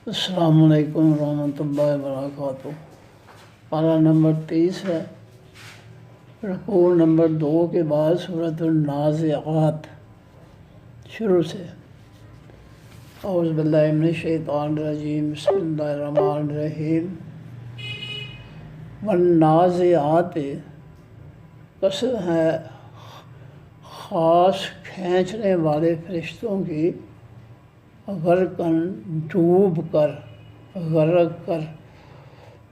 السلام علیکم ورحمۃ اللہ وبرکاتہ۔ پارہ نمبر 30 ہے، رکوع نمبر 2 کے بعد سورۃ النازعات شروع سے۔ اعوذ باللہ من الشیطان الرجیم، بسم اللہ الرحمن الرحیم۔ والنازعات قسم ہے خاص کھینچنے والے فرشتوں کی، غرقاً ڈوب کر، غرق کر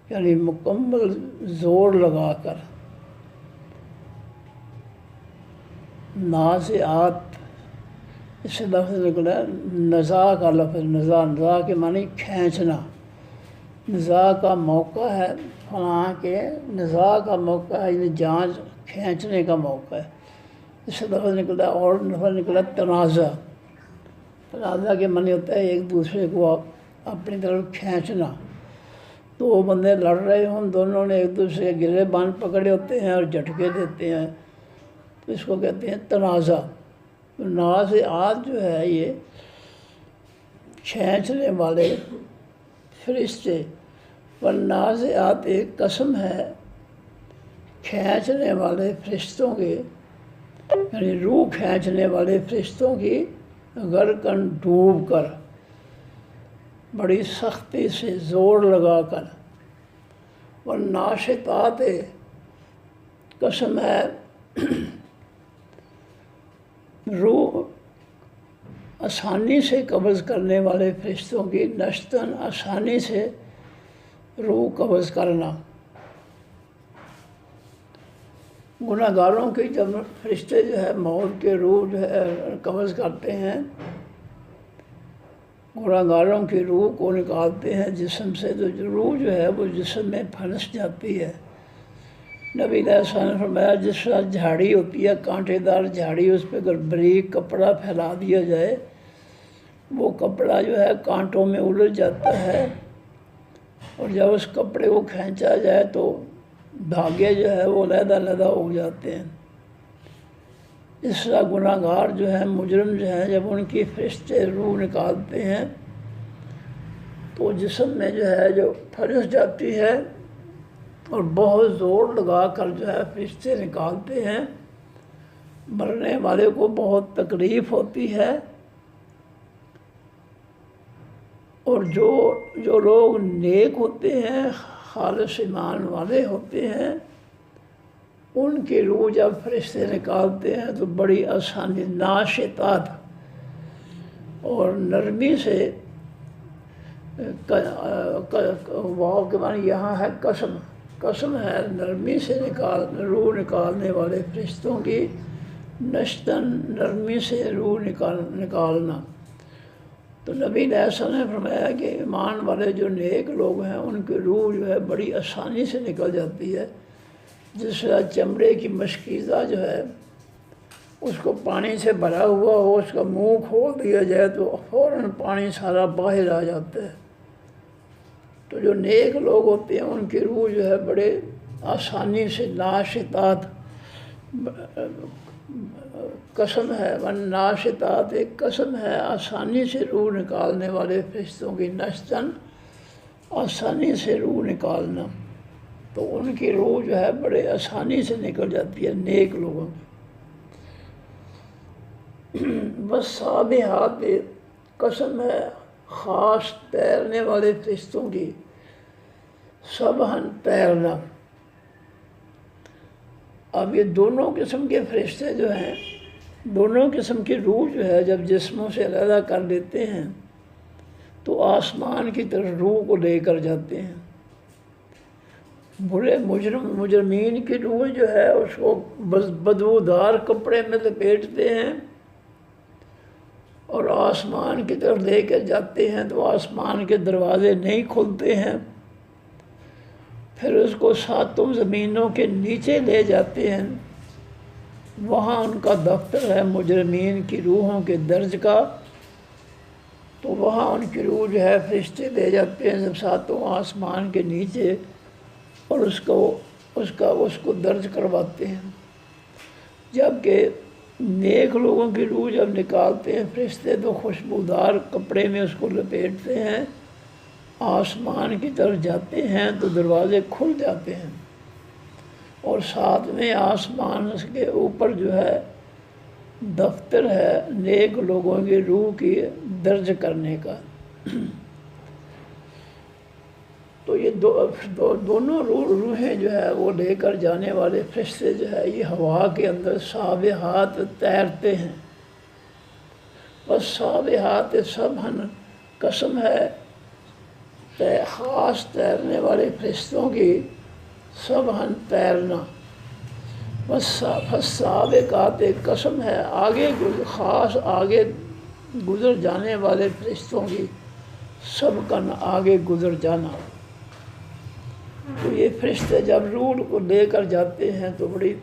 یعنی مکمل زور لگا کر۔ نازعات اس سے لفظ نکلا نزاع کا لفظ، نزاع کے معنی کھینچنا۔ نزاع کا موقع ہے فلاں کے، نزاع کا موقع ہے یعنی جان کھینچنے کا موقع ہے، اس سے لفظ نکلا۔ اور لفظ نکلا تنازع۔ تنازع کے معنی ہوتا ہے ایک دوسرے کو اپنی طرف کھینچنا۔ دو بندے لڑ رہے ہوں، دونوں نے ایک دوسرے کے گرے باندھ پکڑے ہوتے ہیں اور جھٹکے دیتے ہیں، تو اس کو کہتے ہیں تنازع۔ تو نازعات جو ہے یہ کھینچنے والے فرشتے۔ والنازعات ایک قسم ہے کھینچنے والے فرشتوں کی، یعنی روح کھینچنے والے فرشتوں کی، غرقاً ڈوب کر، بڑی سختی سے زور لگا کر۔ والناشطات قسم ہے روح آسانی سے قبض کرنے والے فرشتوں کی، نشتاً آسانی سے روح قبض کرنا۔ گناہ گاروں کی جب فرشتے جو ہے موت کے روح جو ہے قبض کرتے ہیں، گناہ گاروں کی روح کو نکالتے ہیں جسم سے، تو روح جو ہے وہ جسم میں پھنس جاتی ہے۔ نبی علیہ السلام نے فرمایا جس طرح جھاڑی ہوتی ہے، کانٹے دار جھاڑی، اس پہ اگر بریک کپڑا پھیلا دیا جائے، وہ کپڑا جو ہے کانٹوں میں الجھ جاتا ہے، اور جب اس کپڑے کو کھینچا جائے تو دھاگے جو ہے وہ علیحدہ علیحدہ ہو جاتے ہیں۔ اس طرح گناہ گار جو ہیں، مجرم جو ہیں، جب ان کی فرشتے روح نکالتے ہیں تو جسم میں جو ہے جو پھنس جاتی ہے، اور بہت زور لگا کر جو ہے فرشتے نکالتے ہیں۔ مرنے والے کو بہت تکلیف ہوتی ہے، اور جو لوگ نیک ہوتے ہیں، خالص ایمان والے ہوتے ہیں، ان کی روح جب فرشتے نکالتے ہیں تو بڑی آسانی، ناشطات اور نرمی سے، واو کے معنی یہاں ہے قسم، قسم ہے نرمی سے روح نکالنے والے فرشتوں کی، نشتاً نرمی سے روح نکالنا۔ تو نبی علیہ السلام نے فرمایا کہ ایمان والے جو نیک لوگ ہیں ان کی روح جو ہے بڑی آسانی سے نکل جاتی ہے۔ جس طرح چمڑے کی مشکیزہ جو ہے، اس کو پانی سے بھرا ہوا ہو، اس کا منہ کھول دیا جائے تو فوراً پانی سارا باہر آ جاتا ہے۔ تو جو نیک لوگ ہوتے ہیں ان کی روح جو ہے بڑے آسانی سے، ناشطات قسم ہے، والناشطات ایک قسم ہے آسانی سے روح نکالنے والے فرشتوں کی، نشتاً آسانی سے روح نکالنا۔ تو ان کی روح جو ہے بڑے آسانی سے نکل جاتی ہے نیک لوگوں کی۔ والسابحات قسم ہے خاص تیرنے والے فرشتوں کی، سبحاً تیرنا۔ اب یہ دونوں قسم کے فرشتے جو ہیں، دونوں قسم کی روح جو ہے جب جسموں سے علیحدہ کر دیتے ہیں تو آسمان کی طرف روح کو لے کر جاتے ہیں۔ برے مجرمین کی روح جو ہے اس کو بدبودار کپڑے میں لپیٹتے ہیں اور آسمان کی طرف لے کر جاتے ہیں، تو آسمان کے دروازے نہیں کھلتے ہیں، پھر اس کو ساتوں زمینوں کے نیچے لے جاتے ہیں۔ وہاں ان کا دفتر ہے مجرمین کی روحوں کے درج کا، تو وہاں ان کی روح جو ہے فرشتے لے جاتے ہیں جب ساتوں آسمان کے نیچے، اور اس کو درج کرواتے ہیں۔ جبکہ نیک لوگوں کی روح جب نکالتے ہیں فرشتے تو خوشبودار کپڑے میں اس کو لپیٹتے ہیں آسمان کی طرف جاتے ہیں تو دروازے کھل جاتے ہیں، اور ساتھ میں آسمان کے اوپر جو ہے دفتر ہے نیک لوگوں کی روح کی درج کرنے کا۔ تو یہ دونوں روحیں جو ہے وہ لے کر جانے والے فرشتے جو ہے یہ ہوا کے اندر سابحات تیرتے ہیں۔ بس سابحات سبحن قسم ہے خاص تیرنے والے فرشتوں کی، سبحن تیرنا، بس سابقات قسم ہے خاص آگے گزر جانے والے فرشتوں کی، سبقن آگے گزر جانا۔ تو یہ فرشتے جب روح کو لے کر جاتے ہیں تو بڑی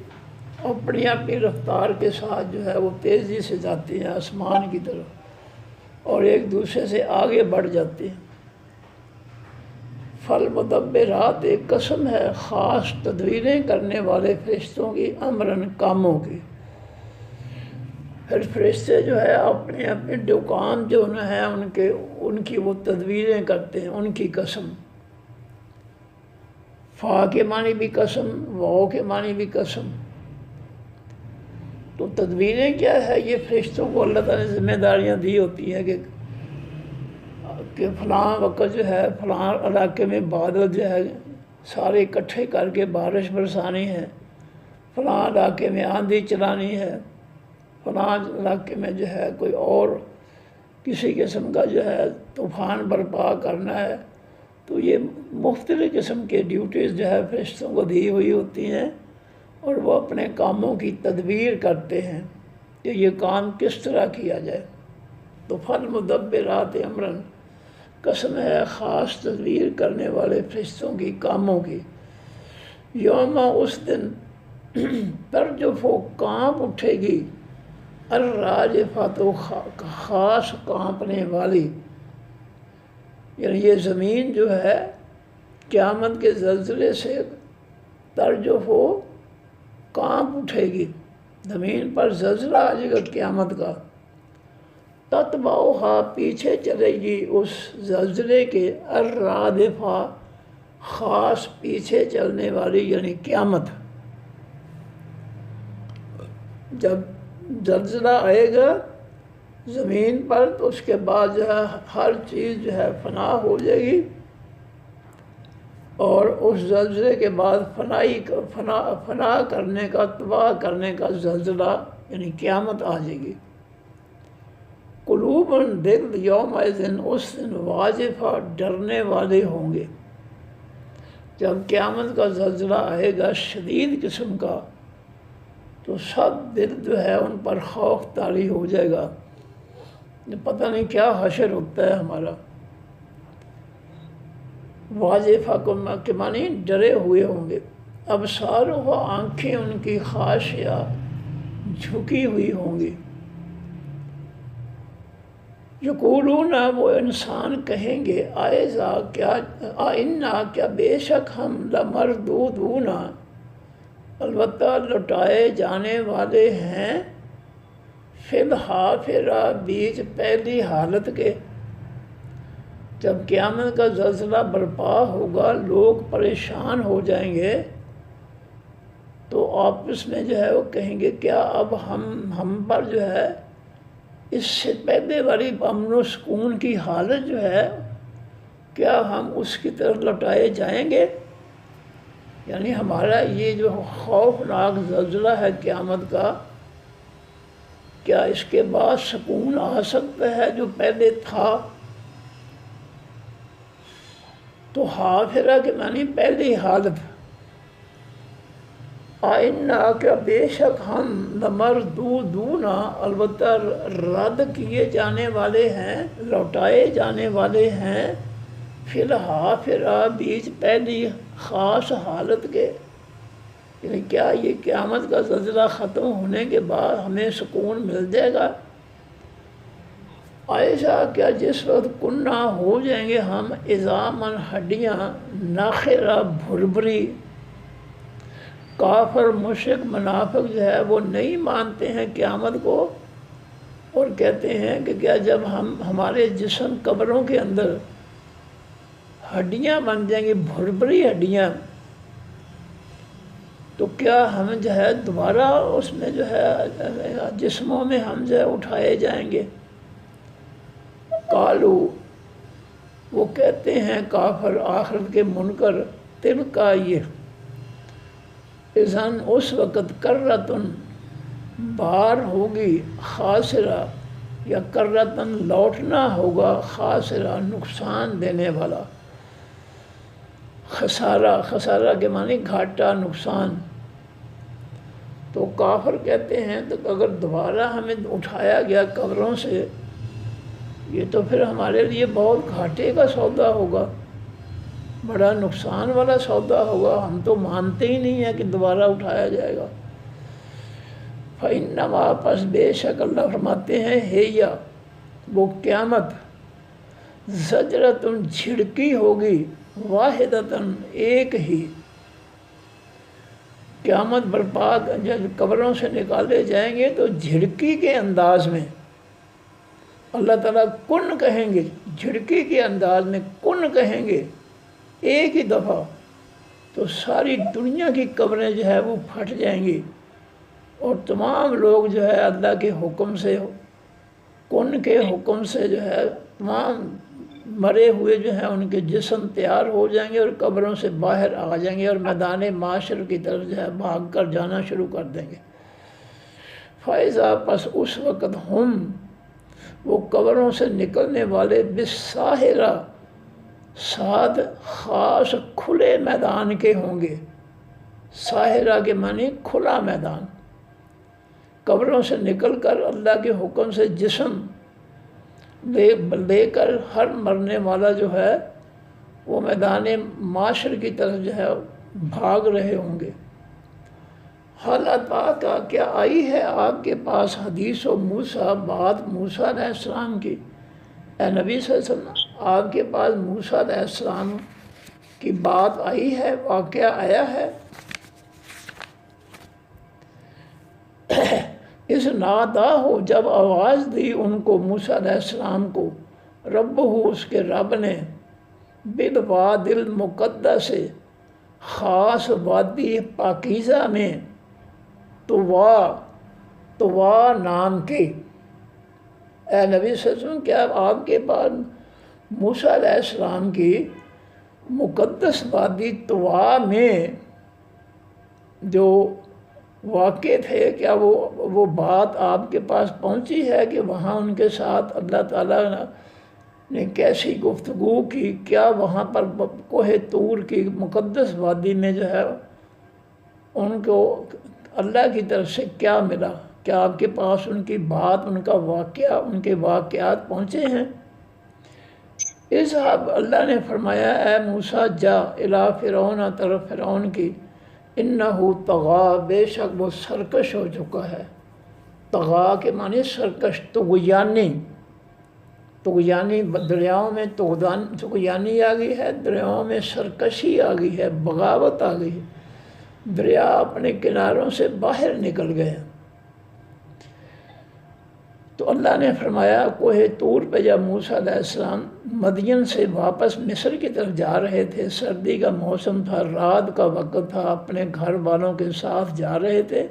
اپنی رفتار کے ساتھ جو ہے وہ تیزی سے جاتے ہیں آسمان کی طرف، اور ایک دوسرے سے آگے بڑھ جاتے ہیں۔ فالمدبرات ایک قسم ہے خاص تدبیریں کرنے والے فرشتوں کی، امرن کاموں کی۔ پھر فرشتے جو ہے اپنے جو کام جو ہے ان کی وہ تدبیریں کرتے ہیں، ان کی قسم۔ فا کے معنی بھی قسم، واو کے معنی بھی قسم۔ تو تدبیریں کیا ہے؟ یہ فرشتوں کو اللہ تعالیٰ نے ذمہ داریاں دی ہوتی ہیں کہ فلاں وقت جو ہے فلاں علاقے میں بادل جو ہے سارے اکٹھے کر کے بارش برسانی ہے، فلاں علاقے میں آندھی چلانی ہے، فلاں علاقے میں جو ہے کوئی اور کسی قسم کا جو ہے طوفان برپا کرنا ہے۔ تو یہ مختلف قسم کے ڈیوٹیز جو ہے فرشتوں کو دی ہوئی ہوتی ہیں، اور وہ اپنے کاموں کی تدبیر کرتے ہیں کہ یہ کام کس طرح کیا جائے۔ تو فالمدبرات امرن قسم ہے خاص تدبیر کرنے والے فرشتوں کی کاموں کی۔ یوم اس دن ترجف و کانپ اٹھے گی، الراجفۃ خاص کانپنے والی، یعنی یہ زمین جو ہے قیامت کے زلزلے سے ترجف و کانپ اٹھے گی، زمین پر زلزلہ آ جائے گا قیامت کا۔ تتبعہا پیچھے چلے گی اس زلزلے کے، الرادفہ خاص پیچھے چلنے والی یعنی قیامت۔ جب زلزلہ آئے گا زمین پر تو اس کے بعد جو ہے ہر چیز جو ہے فنا ہو جائے گی، اور اس زلزلے کے بعد فنا کرنے کا، تباہ کرنے کا زلزلہ یعنی قیامت آ جائے گی۔ قلوب دل یومئذ اس دن واجفہ ڈرنے والے ہوں گے۔ جب قیامت کا زلزلہ آئے گا شدید قسم کا تو سب دل جو ہے ان پر خوف طاری ہو جائے گا، پتہ نہیں کیا حشر ہوتا ہے ہمارا۔ واجفہ کے معنی ڈرے ہوئے ہوں گے۔ ابصارہ آنکھیں ان کی خاشعہ جھکی ہوئی ہوں گی۔ یقولون وہ انسان کہیں گے آئنا کیا بے شک ہم لمردودون البتہ لوٹائے جانے والے ہیں، فی الحافرہ بیچ پہلی حالت کے۔ جب قیامت کا زلزلہ برپا ہوگا لوگ پریشان ہو جائیں گے تو آپس میں جو ہے وہ کہیں گے کیا اب ہم پر جو ہے اس سے پہلے والی امن و سکون کی حالت جو ہے کیا ہم اس کی طرف لوٹائے جائیں گے؟ یعنی ہمارا یہ جو خوفناک زلزلہ ہے قیامت کا، کیا اس کے بعد سکون آ سکتا ہے جو پہلے تھا؟ تو حافرہ کے معنی پہلی حالت۔ آئنا کیا بے شک ہم لمردودون البتہ رد کیے جانے والے ہیں، لوٹائے جانے والے ہیں، فی الحافرہ بیچ پہلی خاص حالت کے۔ یعنی کیا یہ قیامت کا زلزلہ ختم ہونے کے بعد ہمیں سکون مل جائے گا؟ ایسا کیا جس وقت کنہ ہو جائیں گے ہم عظاماً ہڈیاں، ناخرہ بھربھری۔ کافر مشرک منافق جو ہے وہ نہیں مانتے ہیں قیامت کو، اور کہتے ہیں کہ کیا جب ہمارے جسم قبروں کے اندر ہڈیاں بن جائیں گی، بھربری ہڈیاں، تو کیا ہم جو ہے دوبارہ اس میں جو ہے جسموں میں ہم جو ہے اٹھائے جائیں گے؟ قالو، وہ کہتے ہیں کافر آخرت کے منکر، تل کا یہ اذن اس وقت کرتن بار ہوگی، خاسرہ یا کرتن لوٹنا ہوگا، خاسرہ نقصان دینے والا، خسارہ، خسارہ کے معنی گھاٹا، نقصان۔ تو کافر کہتے ہیں تو اگر دوبارہ ہمیں اٹھایا گیا قبروں سے، یہ تو پھر ہمارے لیے بہت گھاٹے کا سودا ہوگا، بڑا نقصان والا سودا ہوگا، ہم تو مانتے ہی نہیں ہیں کہ دوبارہ اٹھایا جائے گا۔ فَإِنَّمَا پس بے شک اللہ فرماتے ہیں، ہے یا وہ قیامت، زجرتن جھڑکی ہوگی، واحدتن ایک ہی، قیامت برپا جب قبروں سے نکالے جائیں گے تو جھڑکی کے انداز میں اللہ تعالیٰ کن کہیں گے، جھڑکی کے انداز میں کن کہیں گے ایک ہی دفعہ، تو ساری دنیا کی قبریں جو ہے وہ پھٹ جائیں گی، اور تمام لوگ جو ہے اللہ کے حکم سے، کن کے حکم سے جو ہے تمام مرے ہوئے جو ہیں ان کے جسم تیار ہو جائیں گے اور قبروں سے باہر آ جائیں گے اور میدان معاشر کی طرف جو ہے بھاگ کر جانا شروع کر دیں گے۔ فائزہ پس اس وقت ہم، وہ قبروں سے نکلنے والے، بالساہرہ ساتھ خاص کھلے میدان کے ہوں گے، ساہرہ کے معنی کھلا میدان، قبروں سے نکل کر اللہ کے حکم سے جسم لے کر ہر مرنے والا جو ہے وہ میدان معاشر کی طرف جو ہے بھاگ رہے ہوں گے۔ حال عطا کا کیا آئی ہے آپ کے پاس حدیث و موسیٰ، بات موسیٰ علیہ السلام کی، اے نبی صلی اللہ علیہ وسلم آپ کے پاس موسیٰ علیہ السلام کی بات آئی ہے، واقعہ آیا ہے؟ اس نادا ہو جب آواز دی ان کو، موسیٰ علیہ السلام کو، رب ہو اس کے رب نے، بالواد المقدس خاص وادی پاکیزہ میں، طوا نام کے، اے نبی صلی اللہ علیہ وسلم کیا آپ کے پاس موسیٰ علیہ السلام کی مقدس وادی طوا میں جو واقع تھے، کیا وہ بات آپ کے پاس پہنچی ہے کہ وہاں ان کے ساتھ اللہ تعالیٰ نے کیسی گفتگو کی؟ کیا وہاں پر کوہ طور کی مقدس وادی میں جو ہے ان کو اللہ کی طرف سے کیا ملا؟ کیا آپ کے پاس ان کی بات، ان کا واقعہ، ان کے واقعات پہنچے ہیں؟ اذهب، اللہ نے فرمایا اے موسیٰ جا، الی فرعون، طرف فرعون کی، انہو طغا، بے شک وہ سرکش ہو چکا ہے، طغا کے معنی سرکش، طغیانی، طغیانی دریاؤں میں طغیانی آ گئی ہے، دریاؤں میں سرکشی آ گئی ہے، بغاوت آ گئی ہے، دریا اپنے کناروں سے باہر نکل گئے۔ تو اللہ نے فرمایا کوہ طور پہ جب موسیٰ علیہ السلام مدین سے واپس مصر کی طرف جا رہے تھے، سردی کا موسم تھا، رات کا وقت تھا، اپنے گھر والوں کے ساتھ جا رہے تھے،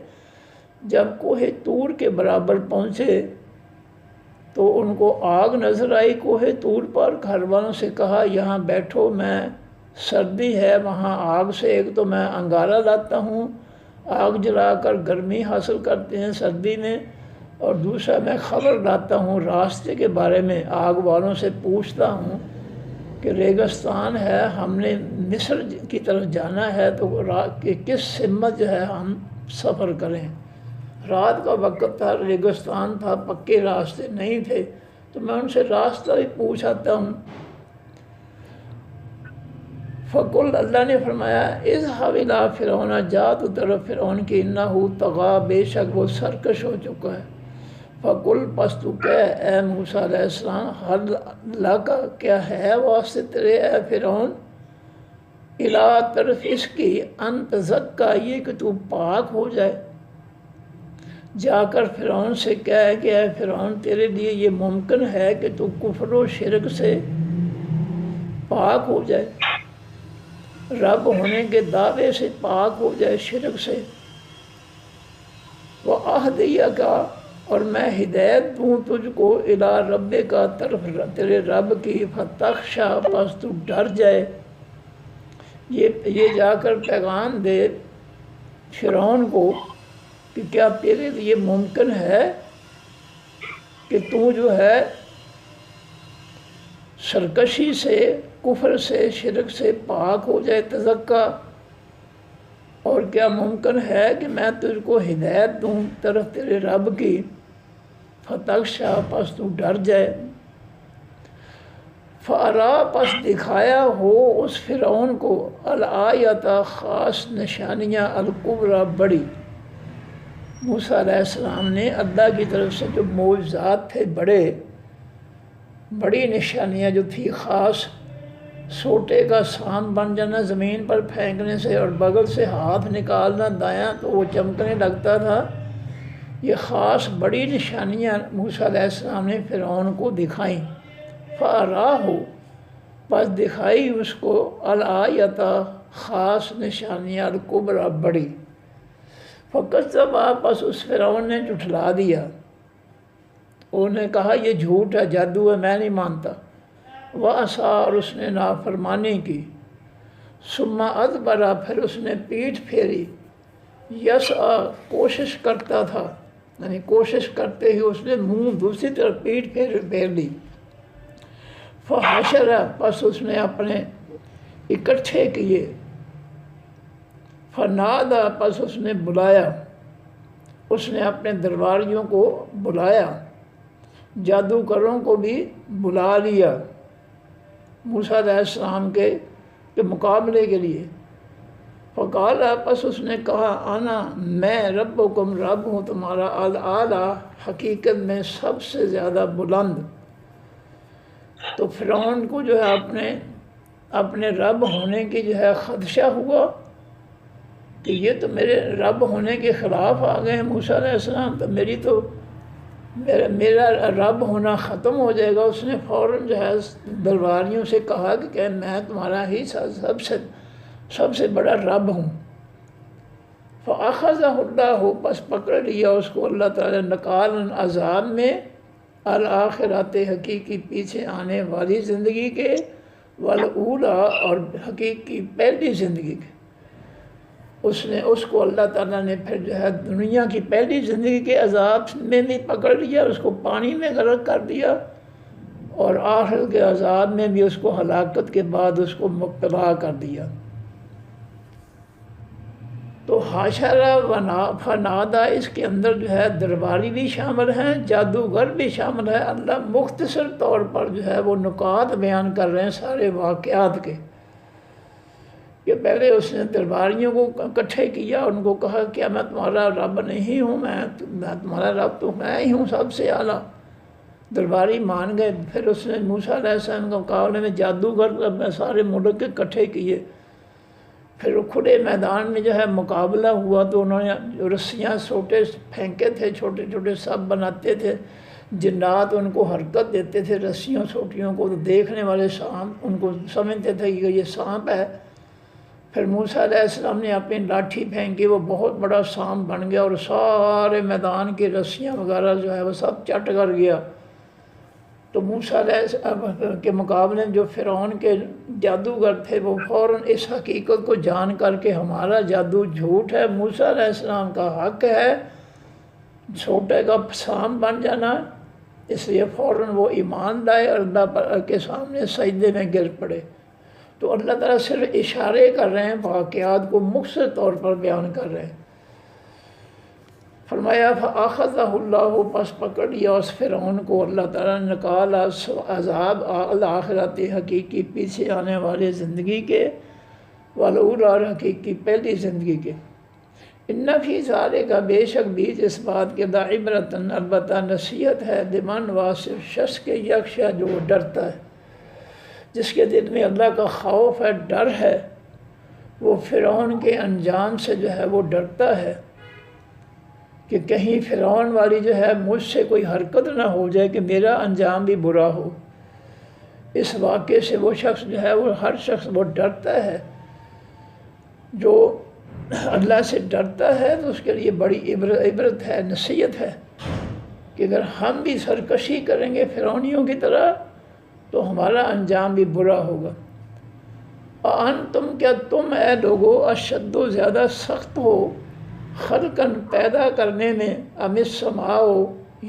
جب کوہ طور کے برابر پہنچے تو ان کو آگ نظر آئی کوہ طور پر، گھر والوں سے کہا یہاں بیٹھو، میں سردی ہے وہاں آگ سے، ایک تو میں انگارہ لاتا ہوں، آگ جلا کر گرمی حاصل کرتے ہیں سردی میں، اور دوسرا میں خبر لاتا ہوں راستے کے بارے میں، آگ والوں سے پوچھتا ہوں کہ ریگستان ہے، ہم نے مصر کی طرف جانا ہے تو کس سمت جو ہے ہم سفر کریں؟ رات کا وقت تھا، ریگستان تھا، پکے راستے نہیں تھے، تو میں ان سے راستہ بھی پوچھ آتا ہوں۔ فقل، اللہ نے فرمایا اذهب الی فرعون، جا تو طرف فرعون کی، انہ طغا، بے شک وہ سرکش ہو چکا ہے۔ فقل، پس تو کہہ اے موسیٰ علیہ السلام، حل لک، کیا ہے واسطے تیرے اے فرعون، الی طرف اس کی، ان تزکا، یہ کہ تو پاک ہو جائے، جا کر فرعون سے کہے کہ اے فرعون تیرے لیے یہ ممکن ہے کہ تو کفر و شرک سے پاک ہو جائے، رب ہونے کے دعوے سے پاک ہو جائے، شرک سے۔ وَأَهْدِيَكَ کا اور میں ہدایت دوں تجھ کو الی رب کا طرف تیرے رب کی، فَتَخْشَى پس تو ڈر جائے۔ یہ جا کر پیغام دے فرعون کو کہ کیا تیرے لیے ممکن ہے کہ تو جو ہے سرکشی سے، کفر سے، شرک سے پاک ہو جائے، تزکا، اور کیا ممکن ہے کہ میں تجھ کو ہدایت دوں طرف تیرے رب کی، فتخشا پس تو ڈر جائے، فارا پس دکھایا ہو اس فرعون کو، الآیت خاص نشانیاں، الکبریٰ بڑی۔ موسیٰ علیہ السلام نے اللہ کی طرف سے جو معجزات تھے بڑی نشانیاں جو تھی خاص، سوٹے کا سام بن جانا زمین پر پھینکنے سے، اور بغل سے ہاتھ نکالنا دایاں تو وہ چمکنے لگتا تھا، یہ خاص بڑی نشانیاں موسیٰ علیہ السلام نے فرعون کو دکھائیں۔ فَأَرَاهُ پس دکھائی اس کو، الآیت خاص نشانیاں، الکبریٰ بڑی۔ فَكَذَّبَ پس اس فرعون نے جھٹلا دیا، انہوں نے کہا یہ جھوٹ ہے، جادو ہے، میں نہیں مانتا۔ وَعَصَىٰ اور اس نے نافرمانی کی۔ ثُمَّ أَدْبَرَ پھر اس نے پیٹھ پھیری، یسعیٰ کوشش کرتا تھا، یعنی کوشش کرتے ہی اس نے منہ دوسری طرف پیٹھ پھیر لی۔ فحشر پس اس نے اپنے اکٹھے کیے، فنادى پس اس نے بلایا، اس نے اپنے درباریوں کو بلایا، جادوگروں کو بھی بلا لیا موسیٰ علیہ السلام کے مقابلے کے لیے۔ فقال پس اس نے کہا، انا میں ربکم رب ہوں تمہارا، الاعلیٰ حقیقت میں سب سے زیادہ بلند۔ تو فرعون کو جو ہے اپنے رب ہونے کی جو ہے خدشہ ہوا کہ یہ تو میرے رب ہونے کے خلاف آ گئے ہیں موسیٰ علیہ السلام، تو میرا رب ہونا ختم ہو جائے گا۔ اس نے فوراً جو ہے درباریوں سے کہا کہ میں تمہارا ہی سب سے بڑا رب ہوں۔ فَأَخَذَهُ اللَّهُ پس پکڑ لیا اس کو اللہ تعالیٰ، نکالاً عذاب میں، الآخرت حقیقی پیچھے آنے والی زندگی کے، والأولیٰ اور حقیقی پہلی زندگی کے۔ اس کو اللہ تعالیٰ نے پھر جو ہے دنیا کی پہلی زندگی کے عذاب میں بھی پکڑ لیا، اس کو پانی میں غرق کر دیا، اور آخر کے عذاب میں بھی اس کو ہلاکت کے بعد اس کو مبتلا کر دیا۔ تو حشر فنادا اس کے اندر جو ہے درباری بھی شامل ہیں، جادوگر بھی شامل ہے۔ اللہ مختصر طور پر جو ہے وہ نکات بیان کر رہے ہیں سارے واقعات کے، کہ پہلے اس نے درباریوں کو اکٹھے کیا، ان کو کہا کہ میں تمہارا رب نہیں ہوں، میں تمہارا رب تو میں ہی ہوں سب سے اعلیٰ۔ درباری مان گئے۔ پھر اس نے موسیٰ علیہ السلام کے مقابلے میں جادوگر سارے ملک اکٹھے کیے۔ پھر کھلے میدان میں جو ہے مقابلہ ہوا، تو انہوں نے جو رسیاں سوٹے پھینکے تھے، چھوٹے چھوٹے سب بناتے تھے، جنات ان کو حرکت دیتے تھے رسیوں سوٹیوں کو، تو دیکھنے والے سانپ ان کو سمجھتے تھے کہ یہ سانپ ہے۔ پھر موسیٰ علیہ السلام نے اپنی لاٹھی پھینکی، وہ بہت بڑا سانپ بن گیا، اور سارے میدان کی رسیاں وغیرہ جو ہے وہ سب چٹ کر گیا۔ تو موسیٰ علیہ السلام کے مقابلے میں جو فرعون کے جادوگر تھے، وہ فوراً اس حقیقت کو جان کر کے ہمارا جادو جھوٹ ہے، موسیٰ علیہ السلام کا حق ہے چھوٹے کا سانپ بن جانا، اس لیے فوراً وہ ایمان لائے اور اللہ کے سامنے سجدے میں گر پڑے۔ تو اللہ تعالیٰ صرف اشارے کر رہے ہیں، واقعات کو مختصر طور پر بیان کر رہے ہیں۔ فرمایا فَأَخَذَهُ اللَّهُ پس پکڑ لیا اس فرعون کو اللہ تعالیٰ نے، نکالا عذاب الآخرت حقیقی پیچھے آنے والے زندگی کے، والأولیٰ اور حقیقی پہلی زندگی کے۔ اِنَّ فِي ذَلِكَ بے شک بیچ اس بات کے لَعِبْرَةً البتہ نصیحت ہے، لمن واسف شخص کے یخشیٰ جو وہ ڈرتا ہے، جس کے دل میں اللہ کا خوف ہے، ڈر ہے، وہ فرعون کے انجام سے جو ہے وہ ڈرتا ہے کہ کہیں فرعون والی جو ہے مجھ سے کوئی حرکت نہ ہو جائے کہ میرا انجام بھی برا ہو۔ اس واقعے سے وہ شخص جو ہے وہ ہر شخص وہ ڈرتا ہے، جو اللہ سے ڈرتا ہے تو اس کے لیے بڑی عبرت ہے، نصیحت ہے کہ اگر ہم بھی سرکشی کریں گے فرعونیوں کی طرح تو ہمارا انجام بھی برا ہوگا۔ کیا تم اے لوگو اشد و زیادہ سخت ہو خلقاً پیدا کرنے میں ام السماء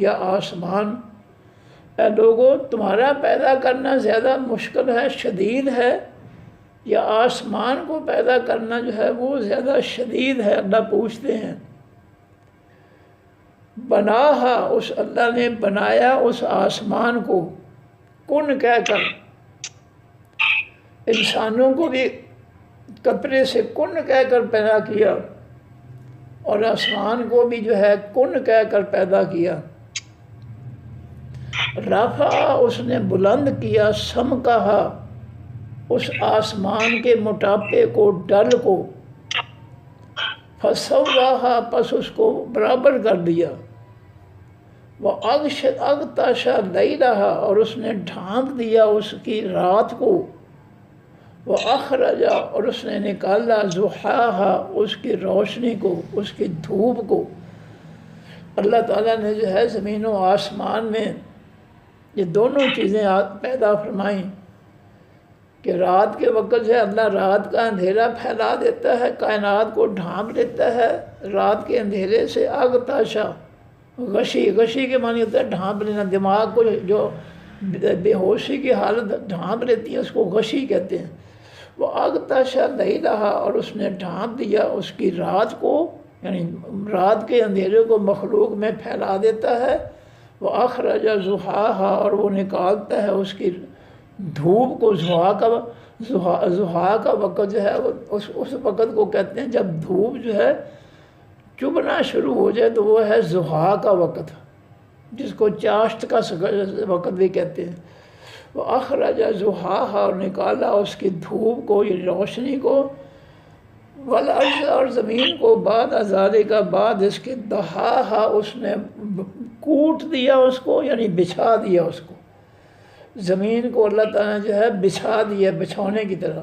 یا آسمان؟ اے لوگو تمہارا پیدا کرنا زیادہ مشکل ہے، شدید ہے، یا آسمان کو پیدا کرنا جو ہے وہ زیادہ شدید ہے؟ اللہ پوچھتے ہیں۔ بناہا، اس اللہ نے بنایا اس آسمان کو کن کہہ کر، انسانوں کو بھی قطرے سے کن کہہ کر پیدا کیا اور آسمان کو بھی جو ہے کن کہہ کر پیدا کیا۔ رفع، اس نے بلند کیا، سم کہا، اس آسمان کے موٹاپے کو، ڈل کو، فسواہا، پس اس کو برابر کر دیا، اغطش لیلہا، اور اس نے ڈھانپ دیا اس کی رات کو، واخرج، اور اس نے نکالا ضحاہا، اس کی روشنی کو، اس کی دھوپ کو۔ اللہ تعالیٰ نے جو ہے زمین و آسمان میں یہ دونوں چیزیں پیدا فرمائیں کہ رات کے وقت جو ہے اللہ رات کا اندھیرا پھیلا دیتا ہے، کائنات کو ڈھانپ دیتا ہے رات کے اندھیرے سے۔ اغطشا، غشی کے معنی ہوتا ہے ڈھانپ لینا، دماغ کو جو بے ہوشی کی حالت ڈھانپ لیتی ہے اس کو غشی کہتے ہیں۔ وہ اغطش لیلہا، اور اس نے ڈھانپ دیا اس کی رات کو، یعنی رات کے اندھیرے کو مخلوق میں پھیلا دیتا ہے۔ وہ اخرج ضحاہا، اور وہ نکالتا ہے اس کی دھوپ کو۔ ضحا کا وقت جو ہے اس وقت کو کہتے ہیں جب دھوپ جو ہے چبھنا شروع ہو جائے تو وہ ہے ضحا کا وقت، جس کو چاشت کا وقت بھی کہتے ہیں۔ وہ اخرج ضحاہا، اور نکالا اس کی دھوپ کو، یہ روشنی کو، والارض، اور زمین کو، بعد ذالک، بعد اس کے، دحاہا، اس نے کوٹ دیا اس کو، یعنی بچھا دیا اس کو، زمین کو اللہ تعالیٰ نے جو ہے بچھا دیا بچھونے کی طرح۔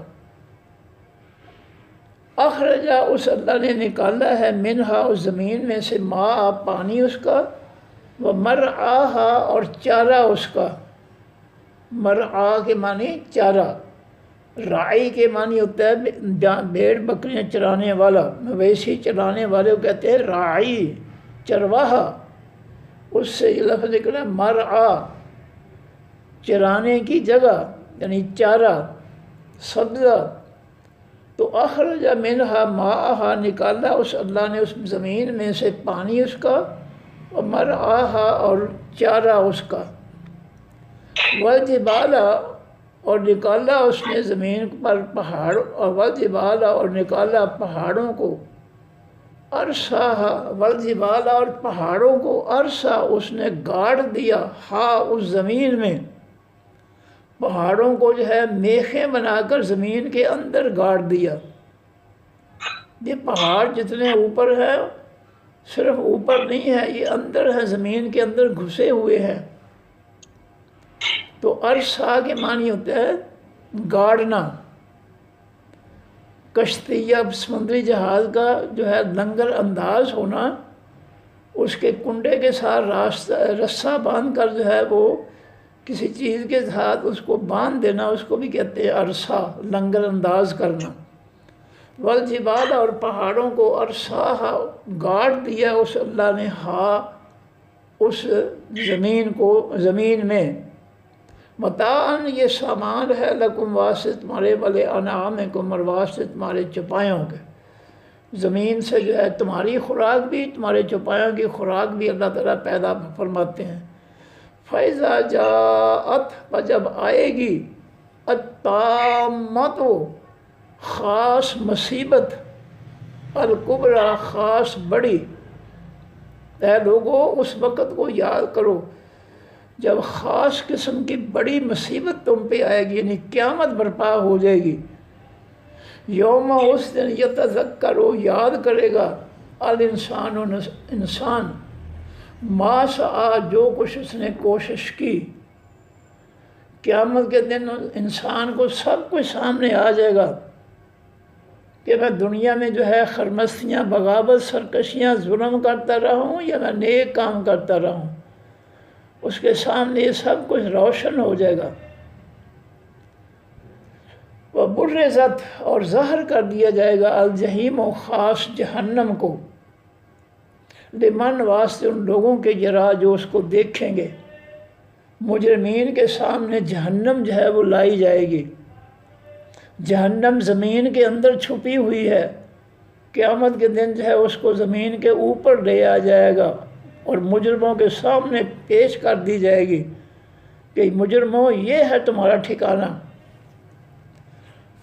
اخرجا، اس اللہ نے نکالا ہے، منہا، اس زمین میں سے، ماء، پانی اس کا، ومرعاہا، اور چارہ اس کا۔ مرعا کے معنی چارہ، راعی کے معنی ہوتا ہے بھیڑ بکریاں چرانے والا، مویشی چرانے والے کو کہتے ہیں راعی، چرواہا، اس سے یہ لفظ نکلا مرعا، چرانے کی جگہ یعنی چارہ، سبزہ۔ تو اخرج منہا ماءہا، نکالا اس اللہ نے اس زمین میں سے پانی اس کا، اور مرعاہا، اور چارہ اس کا، والجبال، اور نکالا اس نے زمین پر پہاڑ، اور والجبال، اور نکالا پہاڑوں کو، ارساہا، والجبال، اور پہاڑوں کو، ارسا، اس نے گاڑ دیا، ہا، اس زمین میں، پہاڑوں کو جو ہے میخیں بنا کر زمین کے اندر گاڑ دیا۔ یہ پہاڑ جتنے اوپر ہے صرف اوپر نہیں ہے، یہ اندر ہے، زمین کے اندر گھسے ہوئے ہیں۔ تو ارسا کے معنی ہوتا ہے گاڑنا۔ کشتی یا سمندری جہاز کا جو ہے لنگر انداز ہونا، اس کے کنڈے کے ساتھ رسہ باندھ کر جو ہے وہ کسی چیز کے ساتھ اس کو باندھ دینا، اس کو بھی کہتے ہیں ارسا، لنگر انداز کرنا۔ والجبال، اور پہاڑوں کو، ارساہا، گاڑ دیا اس اللہ نے، ہا، اس زمین کو، زمین میں، متاعن، یہ سامان ہے، لکم، واسطے تمہارے، والے انعامکم، اور واسطے تمہارے چوپایوں کے۔ زمین سے جو ہے تمہاری خوراک بھی، تمہارے چوپایوں کی خوراک بھی اللہ تعالیٰ پیدا فرماتے ہیں۔ فَإِذَا جَاءَتْ، جب آئے گی، الطامۃ، خاص مصیبت، الکبریٰ، خاص بڑی۔ اے لوگو اس وقت کو یاد کرو جب خاص قسم کی بڑی مصیبت تم پہ آئے گی، یعنی قیامت برپا ہو جائے گی۔ یوم، اس دن، یتذکر، یاد کرے گا، الانسان، انسان، ما سعی، جو کچھ اس نے کوشش کی، قیامت کے دن انسان کو سب کچھ سامنے آ جائے گا کہ میں دنیا میں جو ہے خرمستیاں، بغاوت، سرکشیاں، ظلم کرتا رہا ہوں یا میں نیک کام کرتا رہا ہوں، اس کے سامنے یہ سب کچھ روشن ہو جائے گا۔ وہ برزت اور ظاہر کر دیا جائے گا الجحیم و خاص جہنم کو، لمن واسطے ان لوگوں کے جرا جو اس کو دیکھیں گے۔ مجرمین کے سامنے جہنم جو ہے وہ لائی جائے گی۔ جہنم زمین کے اندر چھپی ہوئی ہے، قیامت کے دن جو ہے اس کو زمین کے اوپر لے آ جائے گا اور مجرموں کے سامنے پیش کر دی جائے گی کہ مجرموں یہ ہے تمہارا ٹھکانہ۔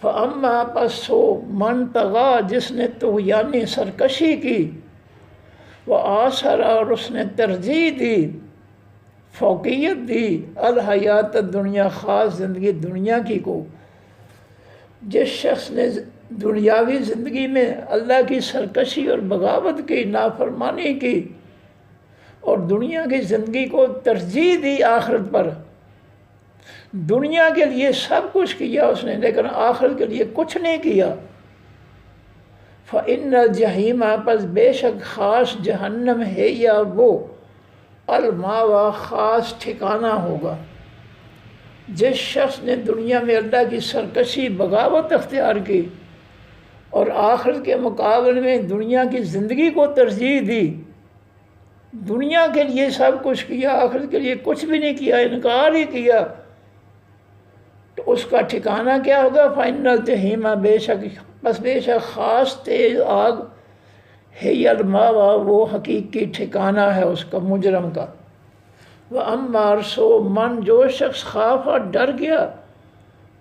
فَأَمَّا پس سو من طغا، جس نے طغیانی سرکشی کی، وَآثَرَ اور اس نے ترجیح دی، فوقیت دی، الحیات دنیا خاص زندگی دنیا کی کو۔ جس شخص نے دنیاوی زندگی میں اللہ کی سرکشی اور بغاوت کی، نافرمانی کی اور دنیا کی زندگی کو ترجیح دی آخرت پر، دنیا کے لیے سب کچھ کیا اس نے لیکن آخرت کے لیے کچھ نہیں کیا، فَإِنَّ الْجَحِيمَ پس بے شک خاص جہنم ہے یا وہ الماوا خاص ٹھکانہ ہوگا۔ جس شخص نے دنیا میں اللہ کی سرکشی، بغاوت اختیار کی اور آخرت کے مقابلے میں دنیا کی زندگی کو ترجیح دی، دنیا کے لیے سب کچھ کیا، آخرت کے لیے کچھ بھی نہیں کیا، انکار ہی کیا، تو اس کا ٹھکانہ کیا ہوگا؟ فَإِنَّ الْجَحِيمَ بے شک خاص تیز آگ ہے الماوا وہ حقیقی ٹھکانہ ہے اس کا، مجرم کا۔ وَأَمَّا سو من جو شخص خافا ڈر گیا،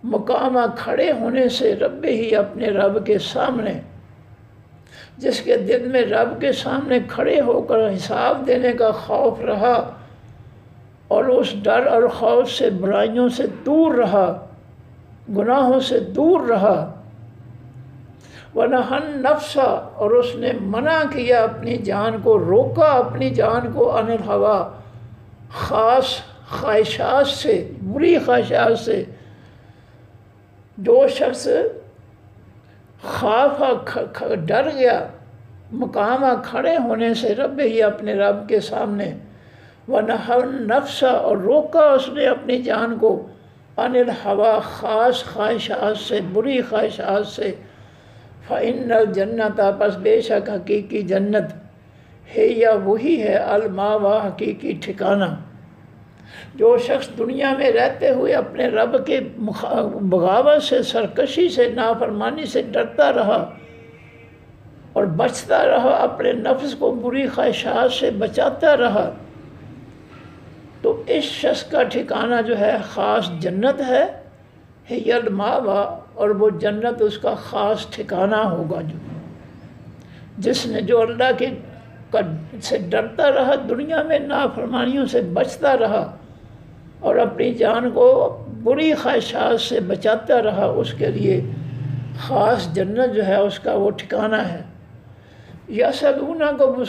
مقامہ کھڑے ہونے سے، رب ہی اپنے رب کے سامنے، جس کے دل میں رب کے سامنے کھڑے ہو کر حساب دینے کا خوف رہا اور اس ڈر اور خوف سے برائیوں سے دور رہا، گناہوں سے دور رہا، وَنَهَى النَّفْسَ اور اس نے منع کیا اپنی جان کو، روکا اپنی جان کو، عن الہوا خاص خواہشات سے، بری خواہشات سے۔ جو شخص خافا ڈر گیا، مقامہ کھڑے ہونے سے، رب ہی اپنے رب کے سامنے، وَنَهَى النَّفْسَ اور روکا اس نے اپنی جان کو، عن الہوا خاص خواہشات سے، بری خواہشات سے، فَإِنَّ الْجَنَّةَ پس بے شک حقیقی جنت ہے یا وہی ہے الماوا حقیقی ٹھکانہ۔ جو شخص دنیا میں رہتے ہوئے اپنے رب کے بغاوت سے، سرکشی سے، نافرمانی سے ڈرتا رہا اور بچتا رہا، اپنے نفس کو بری خواہشات سے بچاتا رہا، تو اس شخص کا ٹھکانہ جو ہے خاص جنت ہے الماوا اور وہ جنت اس کا خاص ٹھکانہ ہوگا۔ جس نے جو اللہ کے سے ڈرتا رہا، دنیا میں نافرمانیوں سے بچتا رہا اور اپنی جان کو بری خواہشات سے بچاتا رہا، اس کے لیے خاص جنت جو ہے اس کا وہ ٹھکانہ ہے۔ یسألونک کو وہ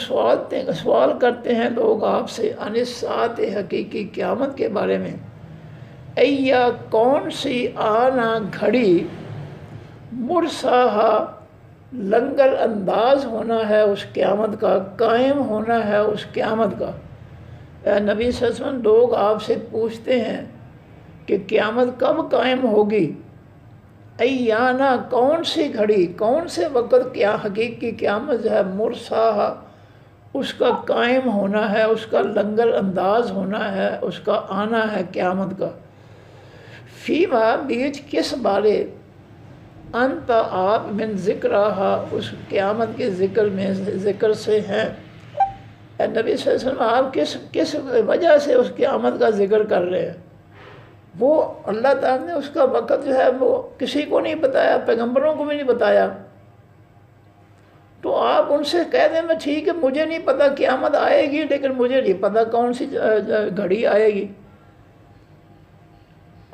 سوال کرتے ہیں لوگ آپ سے، عن الساعۃ حقیقی قیامت کے بارے میں، ایا کون سی آنا گھڑی، مرساہا لنگر انداز ہونا ہے اس قیامت کا، قائم ہونا ہے اس قیامت کا۔ اے نبی صلی اللہ علیہ وسلم، لوگ آپ سے پوچھتے ہیں کہ قیامت کب قائم ہوگی، ایانا کون سی گھڑی، کون سے وقت کیا حقیقی قیامت ہے، مرساہا اس کا قائم ہونا ہے، اس کا لنگر انداز ہونا ہے، اس کا آنا ہے قیامت کا۔ فیما بیچ کس بارے، انت آپ، من ذکرہا اس قیامت کے ذکر میں، ذکر سے ہیں۔ اے نبی صلی اللہ علیہ وسلم، آپ کس وجہ سے اس قیامت کا ذکر کر رہے ہیں؟ وہ اللہ تعالیٰ نے اس کا وقت جو ہے وہ کسی کو نہیں بتایا، پیغمبروں کو بھی نہیں بتایا، تو آپ ان سے کہہ دیں میں ٹھیک ہے مجھے نہیں پتہ قیامت آئے گی، لیکن مجھے نہیں پتہ کون سی گھڑی آئے گی۔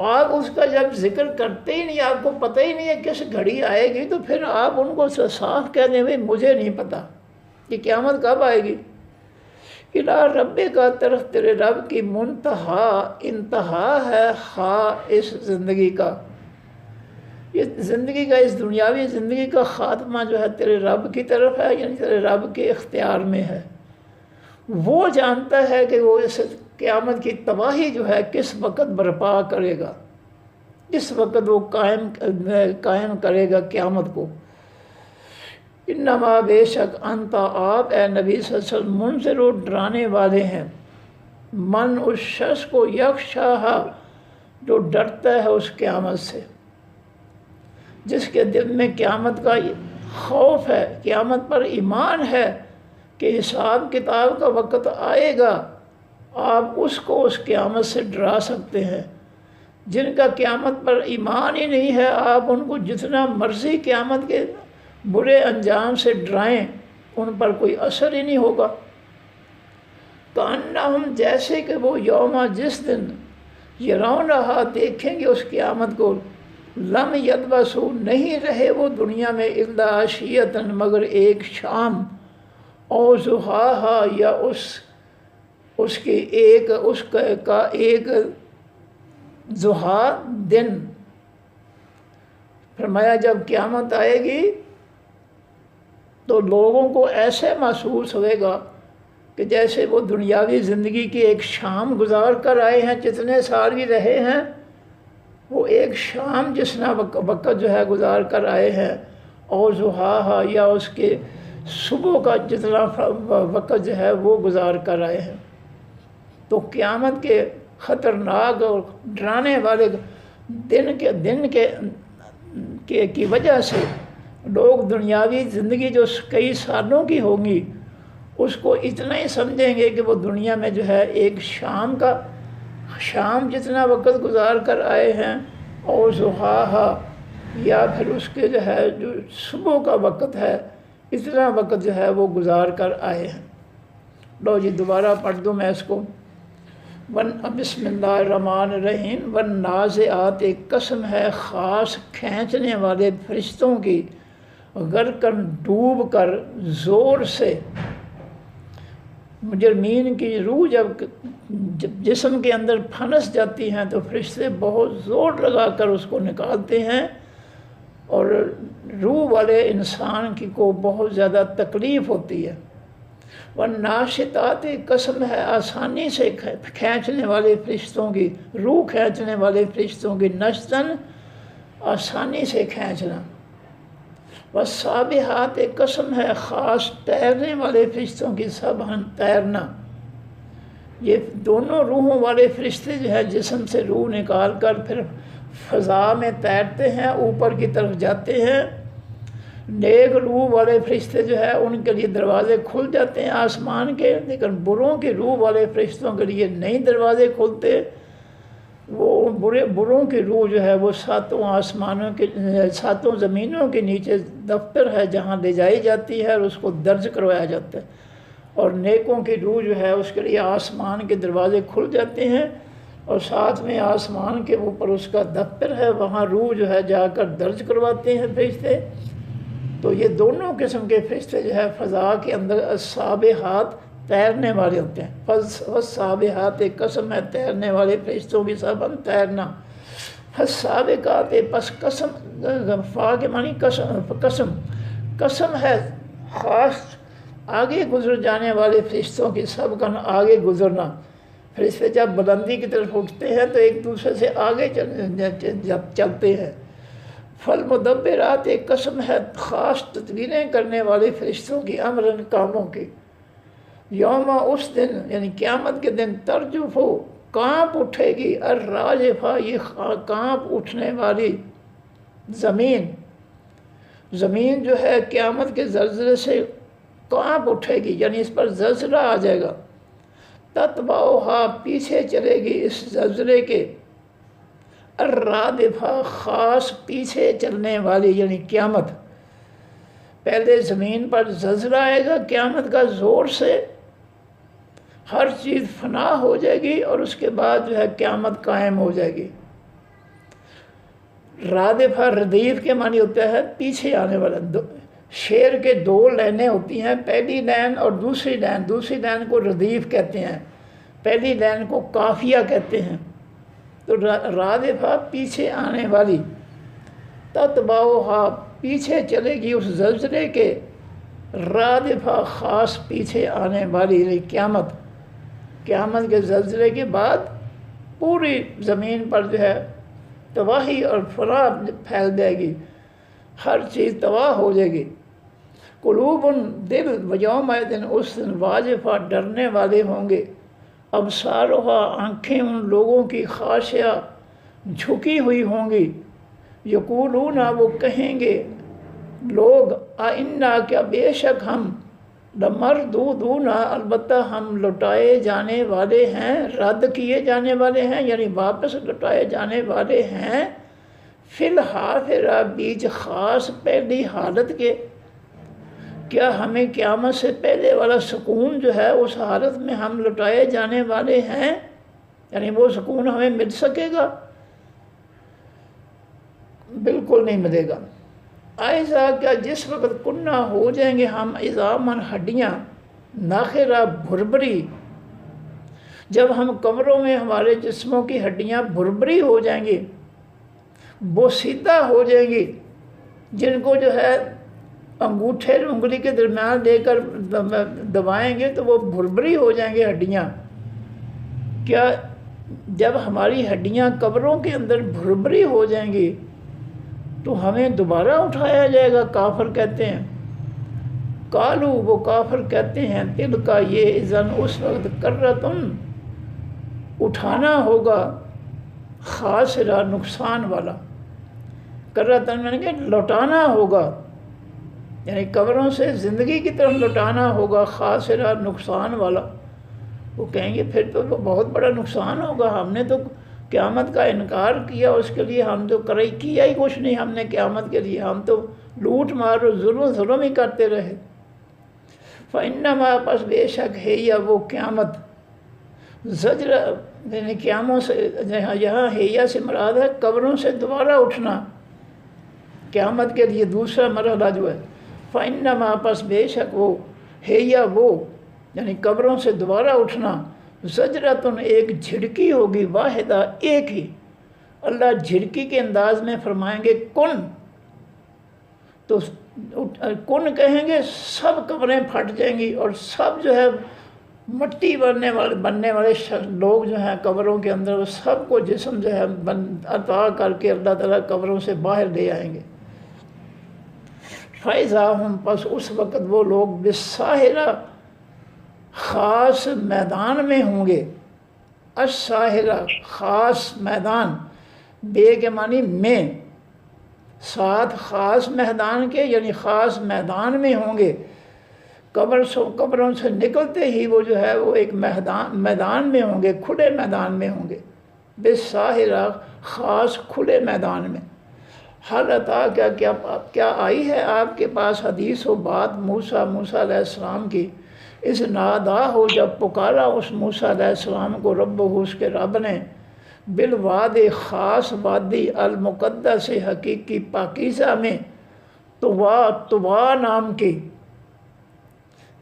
آپ اس کا جب ذکر کرتے ہی نہیں، آپ کو پتہ ہی نہیں ہے کس گھڑی آئے گی، تو پھر آپ ان کو صاف کہہ دیں بھائی مجھے نہیں پتہ کہ قیامت کب آئے گی۔ الا رب کا طرف تیرے رب کی منتہا انتہا ہے اس زندگی کا، یہ زندگی کا، اس دنیاوی زندگی کا خاتمہ جو ہے تیرے رب کی طرف ہے، یعنی تیرے رب کے اختیار میں ہے۔ وہ جانتا ہے کہ وہ اس قیامت کی تباہی جو ہے کس وقت برپا کرے گا، کس وقت وہ قائم کرے گا قیامت کو۔ انما بے شک انت آپ اے نبی صلی اللہ علیہ وسلم منذر و ڈرانے والے ہیں، من اس شخص کو یخشاہا جو ڈرتا ہے اس قیامت سے، جس کے دل میں قیامت کا خوف ہے، قیامت پر ایمان ہے کہ حساب کتاب کا وقت آئے گا، آپ اس کو اس قیامت سے ڈرا سکتے ہیں۔ جن کا قیامت پر ایمان ہی نہیں ہے، آپ ان کو جتنا مرضی قیامت کے برے انجام سے ڈرائیں، ان پر کوئی اثر ہی نہیں ہوگا۔ کأنہم جیسے کہ وہ یوما جس دن یرون رہا دیکھیں گے اس قیامت کو، لم یلبثوا نہیں رہے وہ دنیا میں الا عشیۃ مگر ایک شام، او ضحاہا یا اس کا ایک ضحا دن۔ فرمایا جب قیامت آئے گی تو لوگوں کو ایسے محسوس ہوئے گا کہ جیسے وہ دنیاوی زندگی کی ایک شام گزار کر آئے ہیں، جتنے سال بھی رہے ہیں وہ ایک شام جتنا وقت جو ہے گزار کر آئے ہیں، اور ضحاہا یا اس کے صبح کا جتنا وقت جو ہے وہ گزار کر آئے ہیں۔ تو قیامت کے خطرناک اور ڈرانے والے دن کی وجہ سے لوگ دنیاوی زندگی جو کئی سالوں کی ہوگی اس کو اتنا ہی سمجھیں گے کہ وہ دنیا میں جو ہے ایک شام جتنا وقت گزار کر آئے ہیں، اور ضحاہا یا پھر اس کے جو ہے جو صبح کا وقت ہے اتنا وقت جو ہے وہ گزار کر آئے ہیں۔ لو جی دوبارہ پڑھ دوں میں اس کو۔ بسم اللہ الرحمن الرحیم۔ والنازعات ایک قسم ہے خاص کھینچنے والے فرشتوں کی، غرقاً ڈوب کر زور سے۔ مجرمین کی روح جب جسم کے اندر پھنس جاتی ہیں تو فرشتے بہت زور لگا کر اس کو نکالتے ہیں، اور روح والے انسان کو بہت زیادہ تکلیف ہوتی ہے۔ والناشطات قسم ہے آسانی سے کھینچنے والے فرشتوں کی، روح کھینچنے والے فرشتوں کی، نشتاً آسانی سے کھینچنا۔ والسابحات قسم ہے خاص تیرنے والے فرشتوں کی، سبحاً تیرنا۔ یہ دونوں روحوں والے فرشتے جو ہے جسم سے روح نکال کر پھر فضا میں تیرتے ہیں، اوپر کی طرف جاتے ہیں۔ نیک روح والے فرشتے جو ہے ان کے لیے دروازے کھل جاتے ہیں آسمان کے، لیکن بروں کی روح والے فرشتوں کے لیے نہیں دروازے کھلتے۔ وہ بروں کی روح جو ہے وہ ساتوں زمینوں کے نیچے دفتر ہے جہاں لے جائی جاتی ہے اور اس کو درج کروایا جاتا ہے، اور نیکوں کی روح جو ہے اس کے لیے آسمان کے دروازے کھل جاتے ہیں، اور ساتھ میں آسمان کے اوپر اس کا دفتر ہے، وہاں روح جو ہے جا کر درج کرواتے ہیں فرشتے۔ تو یہ دونوں قسم کے فرشتے جو ہے فضا کے اندر السابحات تیرنے والے ہوتے ہیں۔ والسابحات قسم ہے تیرنے والے فرشتوں کی، سبحاً تیرنا۔ فالسابقات پس قسم، فا کے معنی قسم ہے خاص آگے گزر جانے والے فرشتوں کی، سبقاً آگے گزرنا۔ فرشتے جب بلندی کی طرف اٹھتے ہیں تو ایک دوسرے سے آگے چلتے ہیں۔ فالمدبرات قسم ہے خاص تدبیریں کرنے والے فرشتوں کی، امرن کاموں کی۔ یوم اس دن یعنی قیامت کے دن ترجف ہو کانپ اٹھے گی، الراجفہ یہ کانپ اٹھنے والی زمین جو ہے قیامت کے زلزلے سے کانپ اٹھے گی، یعنی اس پر زلزلہ آ جائے گا۔ تتبعہا پیچھے چلے گی اس زلزلے کے، الرادفہ خاص پیچھے چلنے والی یعنی قیامت۔ پہلے زمین پر زلزلہ آئے گا قیامت کا، زور سے ہر چیز فنا ہو جائے گی، اور اس کے بعد جو ہے قیامت قائم ہو جائے گی۔ رادفہ ردیف کے معنی ہوتا ہے پیچھے آنے والا، شعر کے دو لائنیں ہوتی ہیں، پہلی لائن اور دوسری لائن۔ دوسری لائن کو ردیف کہتے ہیں، پہلی لائن کو قافیہ کہتے ہیں۔ تو رادفہ پیچھے آنے والی، تتبعہا پیچھے چلے گی اس زلزلے کے، رادفہ خاص پیچھے آنے والی، یعنی قیامت۔ قیامت کے زلزلے کے بعد پوری زمین پر جو ہے تباہی اور فنا پھیل جائے گی، ہر چیز تباہ ہو جائے گی۔ قلوب دل یومئذ اس دن واجفہ ڈرنے والے ہوں گے، ابصارہا آنکھیں ان لوگوں کی خاشعہ جھکی ہوئی ہوں گی، یقولون وہ کہیں گے لوگ آئنا کیا بے شک ہم، لمردودون البتہ ہم لوٹائے جانے والے ہیں، رد کیے جانے والے ہیں، یعنی واپس لوٹائے جانے والے ہیں، فی الحافرہ بیچ خاص پہلی حالت کے۔ کیا ہمیں قیامت سے پہلے والا سکون جو ہے اس حالت میں ہم لوٹائے جانے والے ہیں، یعنی وہ سکون ہمیں مل سکے گا؟ بالکل نہیں ملے گا۔ ایسا کیا جس وقت کنہ ہو جائیں گے ہم عظاماً ہڈیاں، ناخرہ بھربری، جب ہم قبروں میں ہمارے جسموں کی ہڈیاں بھربری ہو جائیں گی، بوسیدہ ہو جائیں گی، جن کو جو ہے انگوٹھے انگلی کے درمیان لے کر دبائیں گے تو وہ بھربری ہو جائیں گے ہڈیاں۔ کیا جب ہماری ہڈیاں قبروں کے اندر بھربری ہو جائیں گی تو ہمیں دوبارہ اٹھایا جائے گا؟ کافر کہتے ہیں۔ قالو وہ کافر کہتے ہیں دل کا یہ اذن اس وقت کرتن اٹھانا ہوگا، خاسرہ نقصان والا، کرتن یعنی کہ لوٹانا ہوگا، یعنی قبروں سے زندگی کی طرف لوٹانا ہوگا، خاسرہ نقصان والا۔ وہ کہیں گے پھر تو بہت بڑا نقصان ہوگا، ہم نے تو قیامت کا انکار کیا، اس کے لیے ہم تو کیا ہی کچھ نہیں ہم نے قیامت کے لیے، ہم تو لوٹ مار اور ظلم ہی کرتے رہے۔ فَإِنَّمَا پس بے شک ہے یا وہ قیامت، زجر یعنی قیاموں سے، یہاں ہیہ سے مراد ہے قبروں سے دوبارہ اٹھنا، قیامت کے لیے دوسرا مرحلہ جو ہے۔ فَإِنَّمَا پس بے شک وہ ہے یا وہ یعنی قبروں سے دوبارہ اٹھنا، زجرتن ایک جھڑکی ہوگی، واحدہ ایک ہی۔ اللہ جھڑکی کے انداز میں فرمائیں گے کن، تو کن کہیں گے، سب قبریں پھٹ جائیں گی اور سب جو ہے مٹی بننے والے لوگ جو ہیں قبروں کے اندر، وہ سب کو جسم جو ہے عطا کر کے اللہ تعالیٰ قبروں سے باہر لے آئیں گے۔ فَإِذَا هُمْ پس اس وقت وہ لوگ بِالسَّاحِرَةِ خاص میدان میں ہوں گے، الساحرہ خاص میدان، بے کے معنی میں، ساتھ خاص میدان کے یعنی خاص میدان میں ہوں گے۔ قبروں سے نکلتے ہی وہ جو ہے وہ ایک میدان میں ہوں گے، کھلے میدان میں ہوں گے، بالساحرہ خاص کھلے میدان میں۔ حل عطا کیا آئی ہے آپ کے پاس حدیث و بات موسیٰ علیہ السلام کی، اس نادا ہو جب پکارا اس موسیٰ علیہ السلام کو رب ہو اس کے رب نے، بالواد خاص وادی المقدس حقیقی پاکیزہ میں، طوا نام کی۔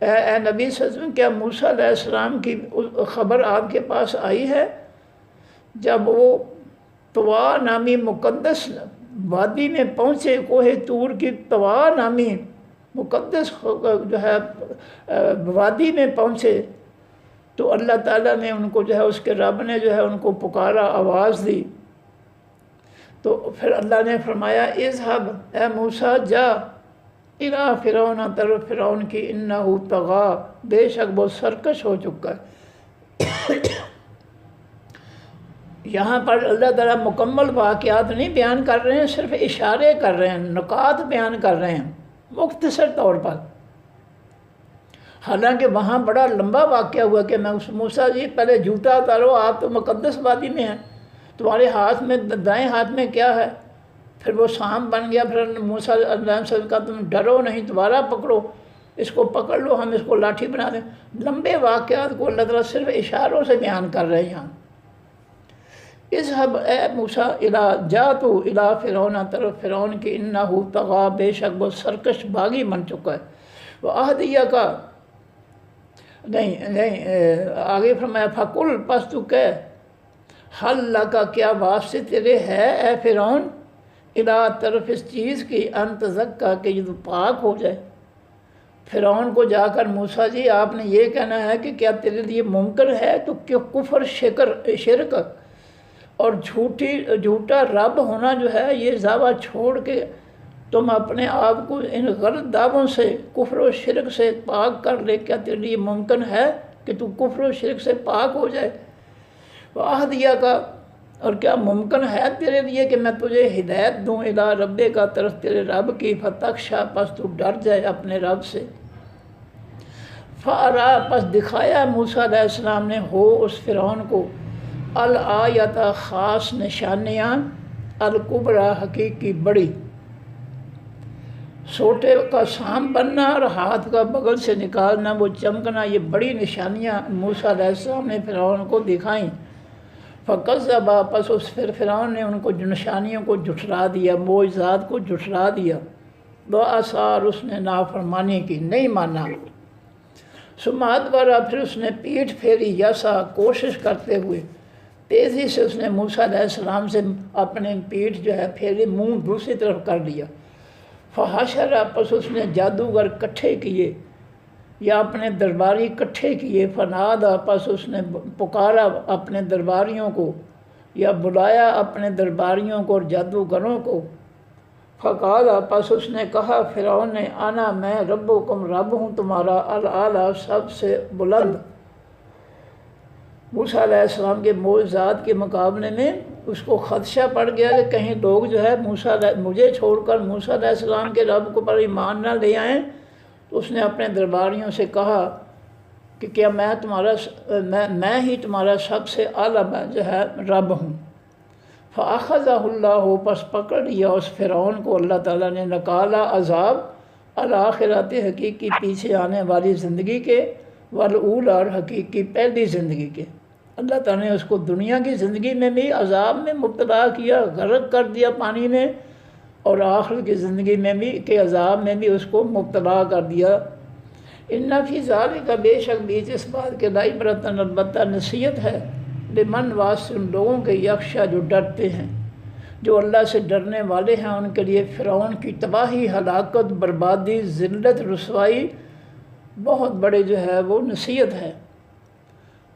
اے نبی صلی اللہ علیہ وسلم کیا موسیٰ علیہ السلام کی خبر آپ کے پاس آئی ہے جب وہ طوا نامی مقدس وادی میں پہنچے، کوہ طور کی طوا نامی مقدس جو ہے وادی میں پہنچے، تو اللہ تعالیٰ نے ان کو جو ہے اس کے رب نے جو ہے ان کو پکارا، آواز دی، تو پھر اللہ نے فرمایا اذهب اے موسیٰ جا الی فرعون طرف فرعون کی، انہ طغیٰ بے شک وہ سرکش ہو چکا ہے۔ یہاں پر اللہ تعالیٰ مکمل واقعات نہیں بیان کر رہے ہیں، صرف اشارے کر رہے ہیں، نکات بیان کر رہے ہیں مختصر طور پر۔ حالانکہ وہاں بڑا لمبا واقعہ ہوا کہ میں موسیٰ جی پہلے جوتا اتارو، آپ تو مقدس وادی میں ہیں، تمہارے ہاتھ میں دائیں ہاتھ میں کیا ہے؟ پھر وہ سانپ بن گیا، پھر موسیٰ علیہ السلام کا تم ڈرو نہیں، دوبارہ پکڑو اس کو، پکڑ لو، ہم اس کو لاٹھی بنا دیں۔ لمبے واقعات کو اللہ تعالیٰ صرف اشاروں سے بیان کر رہے ہیں یہاں۔ اذهب اے موسیٰ جا تو الی فرعون طرف فرعون کی انہ طغیٰ بے شک وہ سرکش باغی بن چکا ہے وہ اہدیہ کا نہیں آگے فرمایا فقل پس تو کہہ حل لکا کیا واسطے تیرے ہے اے فرعون الی طرف اس چیز کی ان تزکا کہ یہ تو پاک ہو جائے۔ فرعون کو جا کر موسیٰ جی آپ نے یہ کہنا ہے کہ کیا تیرے لیے ممکن ہے تو کہ کفر شرک اور جھوٹا رب ہونا جو ہے یہ دعویٰ چھوڑ کے تم اپنے آپ کو ان غلط دعووں سے کفر و شرک سے پاک کر لے، کیا تیرے لیے ممکن ہے کہ تو کفر و شرک سے پاک ہو جائے؟ وَأَهْدِيَكَ کا اور کیا ممکن ہے تیرے لیے کہ میں تجھے ہدایت دوں الی ربے کا طرف تیرے رب کی فتخشا پس تو ڈر جائے اپنے رب سے۔ فَأَرَا پس دکھایا موسیٰ علیہ السلام نے ہو اس فرعون کو الآیت خاص نشانیاں الکبریٰ حقیقی بڑی، سوٹے کا سام بننا اور ہاتھ کا بغل سے نکالنا وہ چمکنا، یہ بڑی نشانیاں موسیٰ علیہ السلام نے فرعون کو دکھائیں۔ فَكَذَّبَ پس اس فرعون نے ان کو نشانیوں کو جھٹلا دیا، معجزات کو جھٹلا دیا، وَعَصَىٰ اور اس نے نافرمانی کی، نہیں مانا۔ ثُمَّ أَدْبَرَ پھر اس نے پیٹھ پھیری یسعیٰ کوشش کرتے ہوئے، تیزی سے اس نے موسیٰ علیہ السلام سے اپنے پیٹھ جو ہے پھیری، منہ دوسری طرف کر لیا۔ فحشر پس اس نے جادوگر کٹھے کیے یا اپنے درباری کٹھے کیے، فنادا پس اس نے پکارا اپنے درباریوں کو یا بلایا اپنے درباریوں کو اور جادوگروں کو، فقالا پس اس نے کہا فرعون نے انا میں ربکم رب ہوں تمہارا الاعلیٰ سب سے بلند۔ موسیٰ علیہ السلام کے معجزات کے مقابلے میں اس کو خدشہ پڑ گیا کہ کہیں لوگ جو ہے مجھے چھوڑ کر موسیٰ علیہ السلام کے رب کو پر ایمان نہ لے آئیں، تو اس نے اپنے درباریوں سے کہا کہ کیا میں ہی تمہارا سب سے اعلیٰ جو ہے رب ہوں۔ فَأَخَذَهُ اللَّهُ پس پکڑ لیا اس فرعون کو اللہ تعالیٰ نے، نکالا عذاب الآخرت حقیقی پیچھے آنے والی زندگی کے، والأولی اور حقیقی پہلی زندگی کے۔ اللہ تعالیٰ نے اس کو دنیا کی زندگی میں بھی عذاب میں مبتلا کیا، غرق کر دیا پانی میں، اور آخر کی زندگی میں بھی کہ عذاب میں بھی اس کو مبتلا کر دیا۔ ان فی ذالک بے شک بیچ اس بات کے لعبرۃ البتہ نصیحت ہے، لمن واسطے ان لوگوں کے یخشا جو ڈرتے ہیں، جو اللہ سے ڈرنے والے ہیں، ان کے لیے فرعون کی تباہی، ہلاکت، بربادی، ذلت، رسوائی بہت بڑے جو ہے وہ نصیحت ہے۔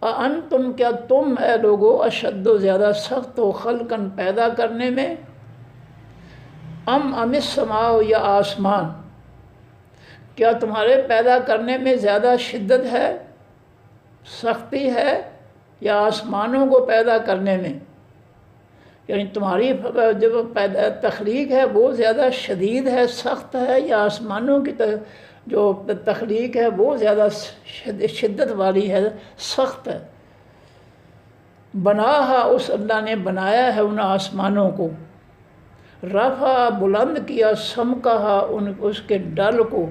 انتم کیا تم اے لوگو اشد و زیادہ سخت و خلقاً پیدا کرنے میں، ام السماء یا آسمان، کیا تمہارے پیدا کرنے میں زیادہ شدت ہے، سختی ہے، یا آسمانوں کو پیدا کرنے میں؟ یعنی تمہاری جو تخلیق ہے وہ زیادہ شدید ہے، سخت ہے، یا آسمانوں کی جو تخلیق ہے وہ زیادہ شدت والی ہے، سخت ہے؟ بناہا اس اللہ نے بنایا ہے ان آسمانوں کو، رفع بلند کیا، سمکہا اس کے ڈل کو،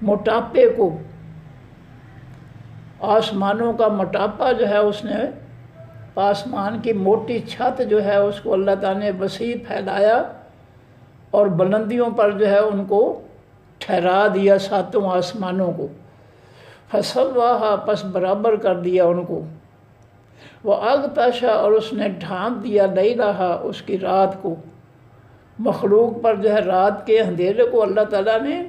موٹاپے کو، آسمانوں کا موٹاپا جو ہے اس نے، آسمان کی موٹی چھت جو ہے اس کو اللہ تعالیٰ نے وسیع پھیلایا اور بلندیوں پر جو ہے ان کو ٹھہرا دیا، ساتوں آسمانوں کو۔ فسواہا پس برابر کر دیا ان کو، وَأَغْطَشَ اور اس نے ڈھانپ دیا لیلہا اس کی رات کو، مخلوق پر جو ہے رات کے اندھیرے کو اللہ تعالیٰ نے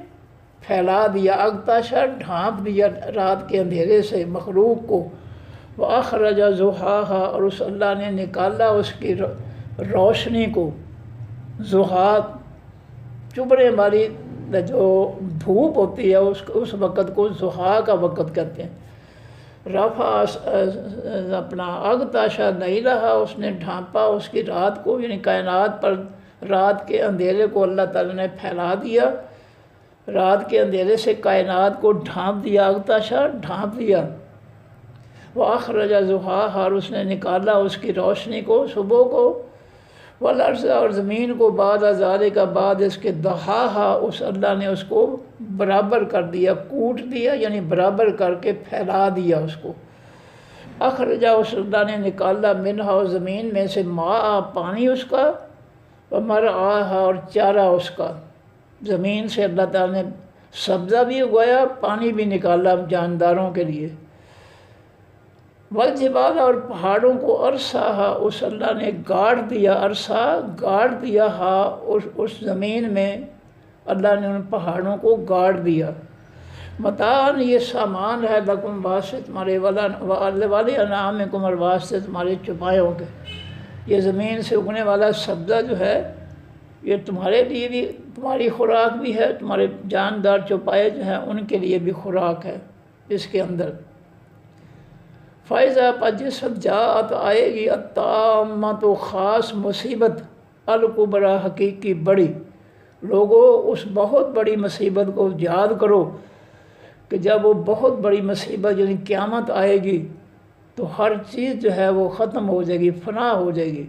پھیلا دیا، اغطش ڈھانپ دیا رات کے اندھیرے سے مخلوق کو، وَأَخْرَجَ ضُحَاهَا اور اس اللہ نے نکالا اس کی روشنی کو، ضحا چبھنے والی جو دھوپ ہوتی ہے اس وقت کو ضحا کا وقت کہتے ہیں۔ رفع اپنا اغطش لیلہا اس نے ڈھانپا اس کی رات کو، یعنی کائنات پر رات کے اندھیرے کو اللہ تعالیٰ نے پھیلا دیا، رات کے اندھیرے سے کائنات کو ڈھانپ دیا، اغطشا ڈھانپ دیا۔ وَأَخْرَجَ ضُحَاهَا اور اس نے نکالا اس کی روشنی کو صبح کو، وَالْأَرْضَ اور زمین کو، بعد ذَلِکَ بعد اس کے، دَحَاهَا اس اللہ نے اس کو برابر کر دیا، کوٹ دیا، یعنی برابر کر کے پھیلا دیا اس کو، اخرجا اس اللہ نے نکالا منہا اور زمین میں سے ماء پانی اس کا، ومرعاہا اور چارہ اس کا۔ زمین سے اللہ تعالیٰ نے سبزہ بھی اگایا، پانی بھی نکالا جانداروں کے لیے۔ والجبال اور پہاڑوں کو ارساہا اس اللہ نے گاڑ دیا، ارسا گاڑ دیا، ہا اس زمین میں اللہ نے ان پہاڑوں کو گاڑ دیا۔ متاعن یہ سامان ہے، لکم واسطے تمہارے والے انعامکم اور واسطے تمہارے چوپایوں کے۔ یہ زمین سے اگنے والا سبزہ جو ہے یہ تمہارے لیے بھی تمہاری خوراک بھی ہے، تمہارے جاندار چوپائے جو ہیں ان کے لیے بھی خوراک ہے اس کے اندر۔ فائزہ پر جس وقت جاءت آئے گی الطامۃ خاص مصیبت، الکبریٰ حقیقی بڑی، لوگوں اس بہت بڑی مصیبت کو یاد کرو کہ جب وہ بہت بڑی مصیبت یعنی قیامت آئے گی تو ہر چیز جو ہے وہ ختم ہو جائے گی، فنا ہو جائے گی۔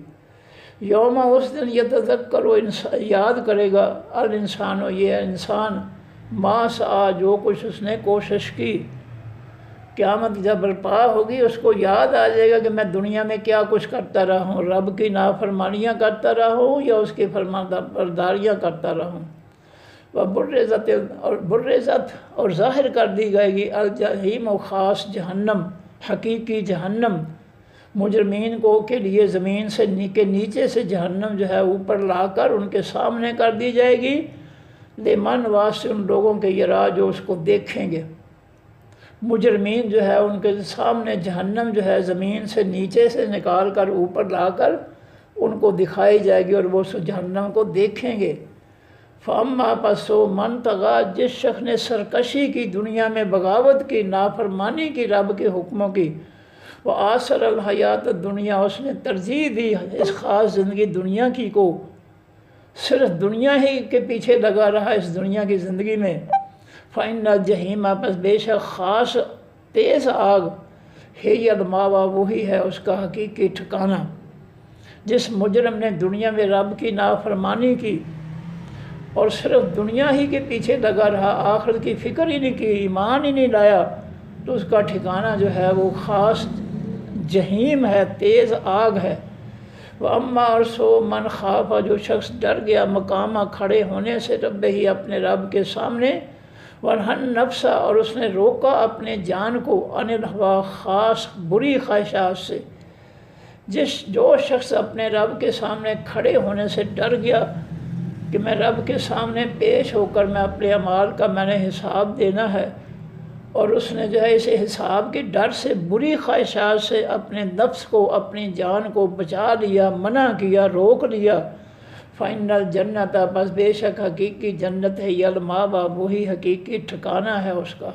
یوم اس دن یتذکر یاد کرے گا الانسان و یہ انسان ما سعی جو کچھ اس نے کوشش کی۔ قیامت جب برپا ہوگی اس کو یاد آ جائے گا کہ میں دنیا میں کیا کچھ کرتا رہا ہوں، رب کی نافرمانیاں کرتا رہا ہوں یا اس کی فرمانبرداریاں کرتا رہا ہوں۔ برزت اور ظاہر کر دی جائے گی الجحیم و خاص جہنم، حقیقی جہنم مجرمین کو کے لیے زمین سے نیچے سے جہنم جو ہے اوپر لا کر ان کے سامنے کر دی جائے گی، لمن واسطے ان لوگوں کے یرا جو اس کو دیکھیں گے۔ مجرمین جو ہے ان کے سامنے جہنم جو ہے زمین سے نیچے سے نکال کر اوپر لا کر ان کو دکھائی جائے گی اور وہ اس جہنم کو دیکھیں گے۔ فَأَمَّا پس مَن طغیٰ جس شخص نے سرکشی کی، دنیا میں بغاوت کی، نافرمانی کی رب کے حکموں کی، وَآثَرَ الْحَيَاةَ الدُّنْيَا اس نے ترجیح دی اس خاص زندگی دنیا کی کو، صرف دنیا ہی کے پیچھے لگا رہا اس دنیا کی زندگی میں، فَإِنَّ الْجَحِيمَ پس بے شک خاص تیز آگ، ہی الماوا وہی ہے اس کا حقیقی ٹھکانہ۔ جس مجرم نے دنیا میں رب کی نافرمانی کی اور صرف دنیا ہی کے پیچھے لگا رہا، آخرت کی فکر ہی نہیں کی، ایمان ہی نہیں لایا، تو اس کا ٹھکانہ جو ہے وہ خاص جہیم ہے، تیز آگ ہے۔ وَأَمَّا اور سو من خاف جو شخص ڈر گیا مقامہ کھڑے ہونے سے رب ہی اپنے رب کے سامنے، وَنْهَى النَّفْسَ اور اس نے روکا اپنے جان کو عَنِ الْهَوَىٰ خاص بری خواہشات سے۔ جو شخص اپنے رب کے سامنے کھڑے ہونے سے ڈر گیا کہ میں رب کے سامنے پیش ہو کر میں اپنے اعمال کا میں نے حساب دینا ہے، اور اس نے جو ہے اس حساب کے ڈر سے بری خواہشات سے اپنے نفس کو اپنی جان کو بچا لیا، منع کیا، روک لیا، فَإِنَّ الْجَنَّةَ بس بے شک حقیقی جنت ہے، الماوا وہی حقیقی ٹھکانہ ہے اس کا۔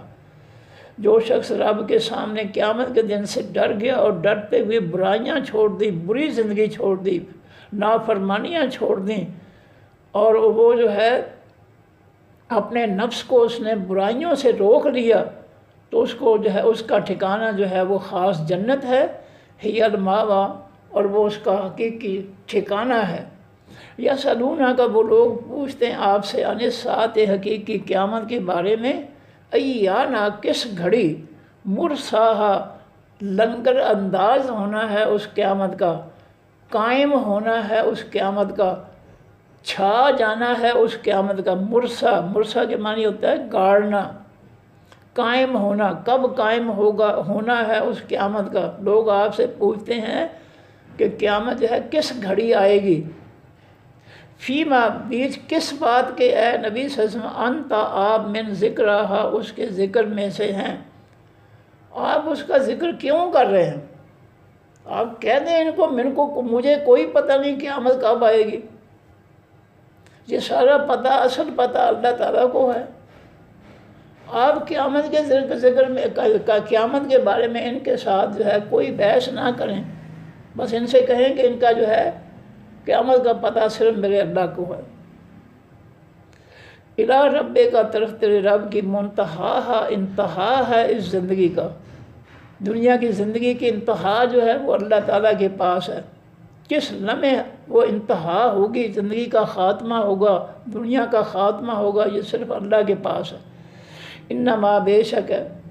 جو شخص رب کے سامنے قیامت کے دن سے ڈر گیا اور ڈرتے ہوئے برائیاں چھوڑ دی، بری زندگی چھوڑ دی، نافرمانیاں چھوڑ دیں، اور وہ جو ہے اپنے نفس کو اس نے برائیوں سے روک لیا، تو اس کو جو ہے اس کا ٹھکانہ جو ہے وہ خاص جنت ہے، ہی الماوا اور وہ اس کا حقیقی ٹھکانہ ہے۔ یا سلونہ کا وہ لوگ پوچھتے ہیں آپ سے عن الساعۃ حقیقی قیامت کے بارے میں، ایانا کس گھڑی، مرساہا لنگر انداز ہونا ہے اس قیامت کا، قائم ہونا ہے اس قیامت کا، چھا جانا ہے اس قیامت کا۔ مرسا کے معنی ہوتا ہے گاڑنا، قائم ہونا، کب قائم ہونا ہے اس قیامت کا۔ لوگ آپ سے پوچھتے ہیں کہ قیامت جو ہے کس گھڑی آئے گی، فیما بیچ کس بات کے اے نبی صلی اللہ علیہ وسلم، انت آپ من ذکرہا اس کے ذکر میں سے ہیں، آپ اس کا ذکر کیوں کر رہے ہیں؟ آپ کہہ دیں ان کو مجھے کوئی پتہ نہیں قیامت کب آئے گی، یہ سارا پتہ اصل پتہ اللہ تعالیٰ کو ہے۔ آپ قیامت کے ذکر میں قیامت کے بارے میں ان کے ساتھ جو ہے کوئی بحث نہ کریں، بس ان سے کہیں کہ ان کا جو ہے قیامت کا پتہ صرف میرے اللہ کو ہے۔ الہ رب کا طرف تیرے رب کی منتہا انتہا ہے اس زندگی کا، دنیا کی زندگی کی انتہا جو ہے وہ اللہ تعالیٰ کے پاس ہے۔ کس لمحے وہ انتہا ہوگی، زندگی کا خاتمہ ہوگا، دنیا کا خاتمہ ہوگا، یہ صرف اللہ کے پاس ہے۔ انما بے شک ہے